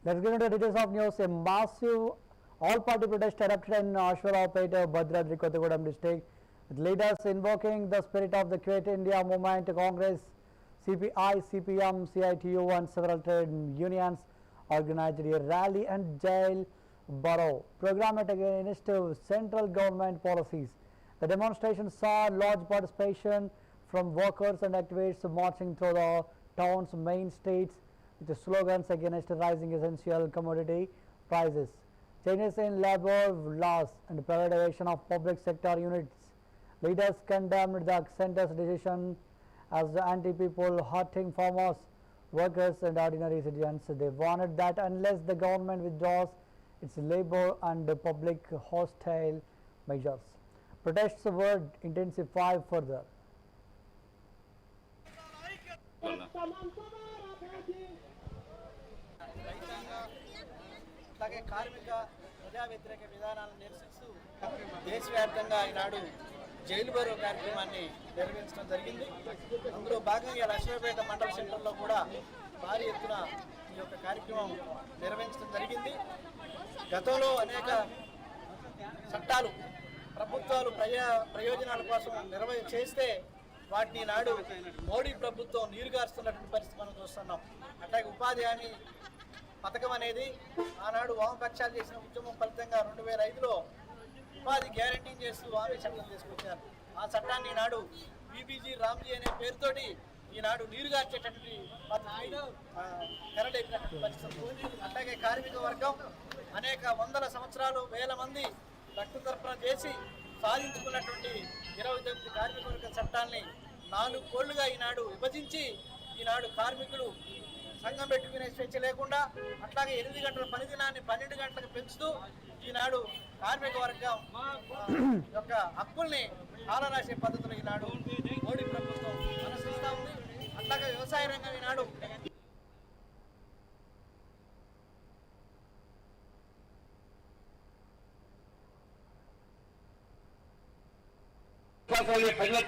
Let's get into the details of news. A massive all-party protest erupted in Ashwarapet, Bhadradri, Kottagudem district, with leaders invoking the spirit of the Quit India movement. Congress, CPI, CPM, CITU and several trade unions organized a rally and jail borough program against central government policies. The demonstration saw large participation from workers and activists marching through the town's main streets with slogans against rising essential commodity prices, changes in labor laws and privatization of public sector units. Leaders condemned the centre's decision as anti-people, hurting farmers, workers and ordinary citizens. They warned that unless the government withdraws its labor and public hostile measures, protests would intensify further. అలాగే కార్మిక ప్రజా వ్యతిరేక విధానాలను నిరసిస్తూ దేశవ్యాప్తంగా ఈనాడు jail బరో కార్యక్రమాన్ని నిర్వహించడం జరిగింది. అందులో భాగంగా లక్ష్మీపేట మండల సెంటర్లో కూడా భారీ ఎత్తున ఈ యొక్క కార్యక్రమం నిర్వహించడం జరిగింది. గతంలో అనేక చట్టాలు ప్రభుత్వాలు ప్రయోజనాల కోసం చేస్తే వాటిని నాడు మోడీ ప్రభుత్వం నీరుగారుస్తున్నటువంటి పరిస్థితి మనం చూస్తున్నాం. అట్లాగే ఉపాధి హామీ పథకం అనేది ఆనాడు వామపక్షాలు చేసిన ఉద్యమం ఫలితంగా 2005లో ఉపాధి గ్యారంటీ చేస్తూ హామీ చట్టం తీసుకొచ్చారు. ఆ చట్టాన్ని ఈనాడు బీబీజీ రామ్జీ అనే పేరుతోటి ఈనాడు నీరుగార్చేటటువంటి తెరలేపినటువంటి పరిస్థితి. అట్లాగే కార్మిక వర్గం అనేక వందల సంవత్సరాలు వేల మంది రక్తతర్పణ చేసి సాధించుకున్నటువంటి 29 కార్మిక వర్గ చట్టాలని 4 కోళ్లుగా ఈనాడు విభజించి ఈనాడు కార్మికులు సంఘం పెట్టుకునే స్వేచ్ఛ లేకుండా అట్లాగే 8 గంటల పని దినాన్ని 12 గంటలకు పెంచుతూ ఈనాడు కార్మిక వర్గం యొక్క హక్కుల్ని కాలరాసే పద్ధతులు ఈనాడు మోడీ ప్రభుత్వం అనుసరిస్తూ ఉంది. అట్లాగే వ్యవసాయ రంగం ఈనాడు ప్రజల